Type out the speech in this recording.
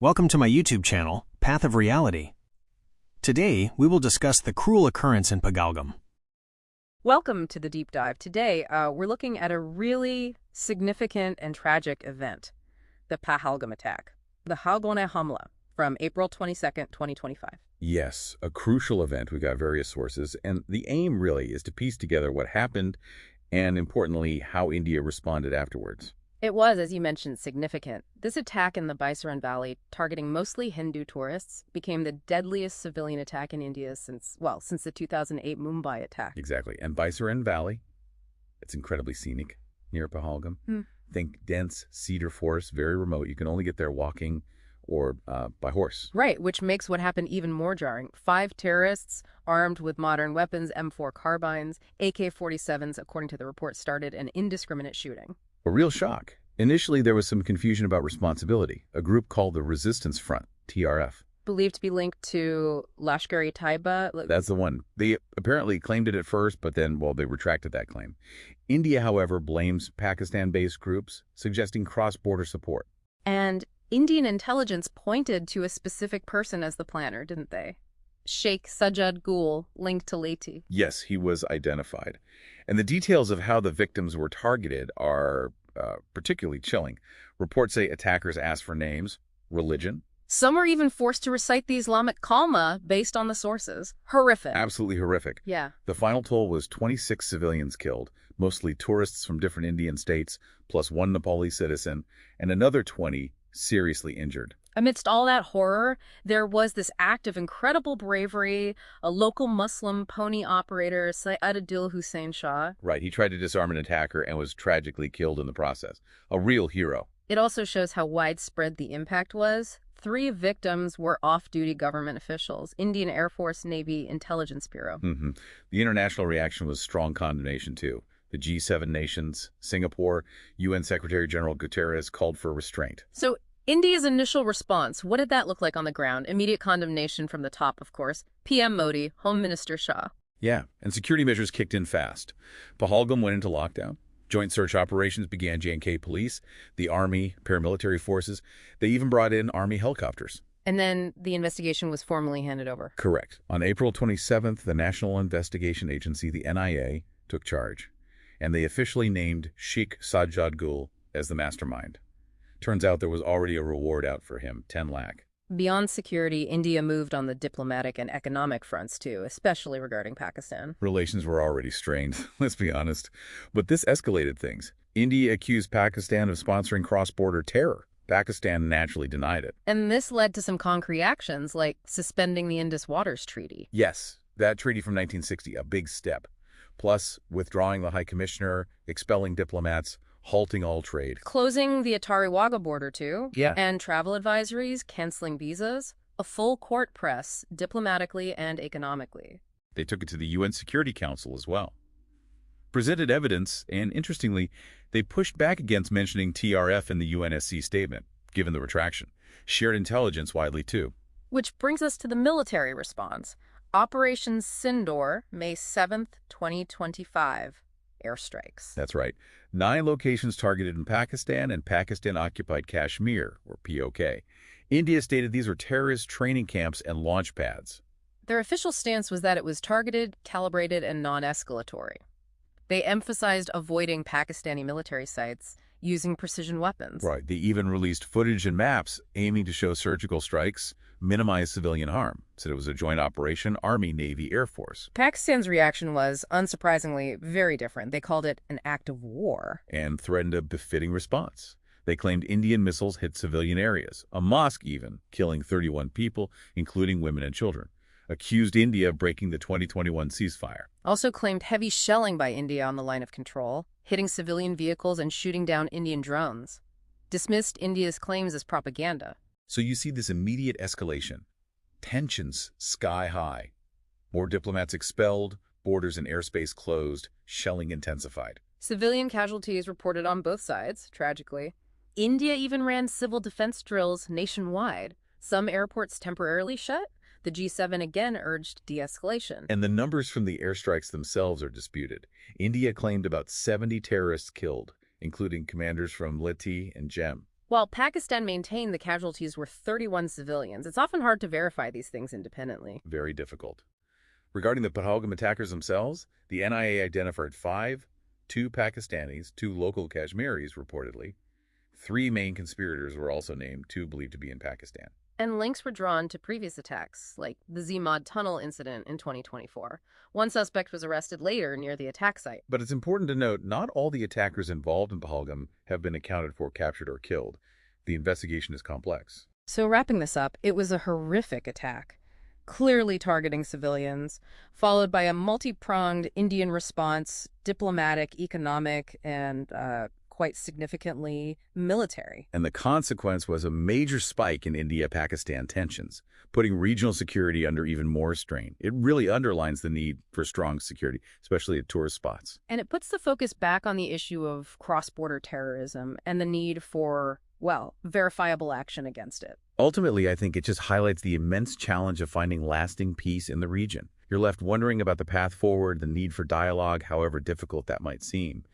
Welcome to my YouTube channel, Path of Reality. Today, we will discuss the cruel occurrence in Pahalgam. Welcome to the deep dive. Today, we're looking at a really significant and tragic event, the Pahalgam attack, the Halgone Hamla from April 22nd, 2025. Yes, a crucial event. We've got various sources, and the aim really is to piece together what happened and, importantly, how India responded afterwards. It was, as you mentioned, significant. This attack in the Baisaran Valley, targeting mostly Hindu tourists, became the deadliest civilian attack in India since the 2008 Mumbai attack. Exactly. And Baisaran Valley, it's incredibly scenic near Pahalgam. Think dense cedar forest, very remote. You can only get there walking or by horse. Right, which makes what happened even more jarring. 5 terrorists, armed with modern weapons, M4 carbines, AK-47s, according to the report, started an indiscriminate shooting. A real shock. Initially, there was some confusion about responsibility. A group called the Resistance Front, TRF. Believed to be linked to Lashkar-e-Taiba. That's the one. They apparently claimed it at first, but then, they retracted that claim. India, however, blames Pakistan-based groups, suggesting cross-border support. And Indian intelligence pointed to a specific person as the planner, didn't they? Sheikh Sajjad Gul, linked to Leti. Yes, he was identified. And the details of how the victims were targeted are particularly chilling. Reports say attackers asked for names, religion. Some were even forced to recite the Islamic Kalma based on the sources. Horrific. Absolutely horrific. Yeah. The final toll was 26 civilians killed, mostly tourists from different Indian states, plus 1 Nepali citizen, and another 20 seriously injured. Amidst all that horror, there was this act of incredible bravery. A local Muslim pony operator, Sayyid Hussain Shah. Right, he tried to disarm an attacker and was tragically killed in the process. A real hero. It also shows how widespread the impact was. 3 victims were off-duty government officials, Indian Air Force, Navy, Intelligence Bureau. The international reaction was strong condemnation, too. The G7 nations, Singapore, UN Secretary General Guterres called for restraint. So India's initial response, what did that look like on the ground? Immediate condemnation from the top, of course. PM Modi, Home Minister Shah. Yeah, and security measures kicked in fast. Pahalgam went into lockdown. Joint search operations began. J&K police, the army, paramilitary forces. They even brought in army helicopters. And then the investigation was formally handed over. Correct. On April 27th, the National Investigation Agency, the NIA, took charge. And they officially named Sheikh Sajjad Gul as the mastermind. Turns out there was already a reward out for him, 10 lakh. Beyond security, India moved on the diplomatic and economic fronts too, especially regarding Pakistan. Relations were already strained, let's be honest. But this escalated things. India accused Pakistan of sponsoring cross-border terror. Pakistan naturally denied it. And this led to some concrete actions, like suspending the Indus Waters Treaty. Yes, that treaty from 1960, a big step. Plus, withdrawing the High Commissioner, expelling diplomats, halting all trade. Closing the Attari-Wagah border, too. Yeah. And travel advisories, canceling visas. A full court press, diplomatically and economically. They took it to the UN Security Council as well. Presented evidence, and interestingly, they pushed back against mentioning TRF in the UNSC statement, given the retraction. Shared intelligence widely, too. Which brings us to the military response. Operation Sindoor, May 7th, 2025. Airstrikes. That's right. 9 locations targeted in Pakistan and Pakistan-occupied Kashmir, or POK. India stated these were terrorist training camps and launch pads. Their official stance was that it was targeted, calibrated, and non-escalatory. They emphasized avoiding Pakistani military sites using precision weapons. Right. They even released footage and maps aiming to show surgical strikes, minimize civilian harm. Said it was a joint operation, Army, Navy, Air Force. Pakistan's reaction was, unsurprisingly, very different. They called it an act of war. And threatened a befitting response. They claimed Indian missiles hit civilian areas, a mosque even, killing 31 people, including women and children. Accused India of breaking the 2021 ceasefire. Also claimed heavy shelling by India on the line of control, hitting civilian vehicles and shooting down Indian drones. Dismissed India's claims as propaganda. So you see this immediate escalation. Tensions sky high. More diplomats expelled, borders and airspace closed, shelling intensified. Civilian casualties reported on both sides, tragically. India even ran civil defense drills nationwide. Some airports temporarily shut. The G7 again urged de-escalation. And the numbers from the airstrikes themselves are disputed. India claimed about 70 terrorists killed, including commanders from Leti and Jem. While Pakistan maintained the casualties were 31 civilians, it's often hard to verify these things independently. Very difficult. Regarding the Pahalgam attackers themselves, the NIA identified 2 Pakistanis, 2 local Kashmiris reportedly. 3 main conspirators were also named, 2 believed to be in Pakistan. And links were drawn to previous attacks, like the Zimad tunnel incident in 2024. One suspect was arrested later near the attack site. But it's important to note, not all the attackers involved in Pahalgam have been accounted for, captured, or killed. The investigation is complex. So wrapping this up, it was a horrific attack, clearly targeting civilians, followed by a multi-pronged Indian response, diplomatic, economic, and quite significantly military. And the consequence was a major spike in India-Pakistan tensions, putting regional security under even more strain. It really underlines the need for strong security, especially at tourist spots. And it puts the focus back on the issue of cross-border terrorism and the need for, well, verifiable action against it. Ultimately, I think it just highlights the immense challenge of finding lasting peace in the region. You're left wondering about the path forward, the need for dialogue, however difficult that might seem.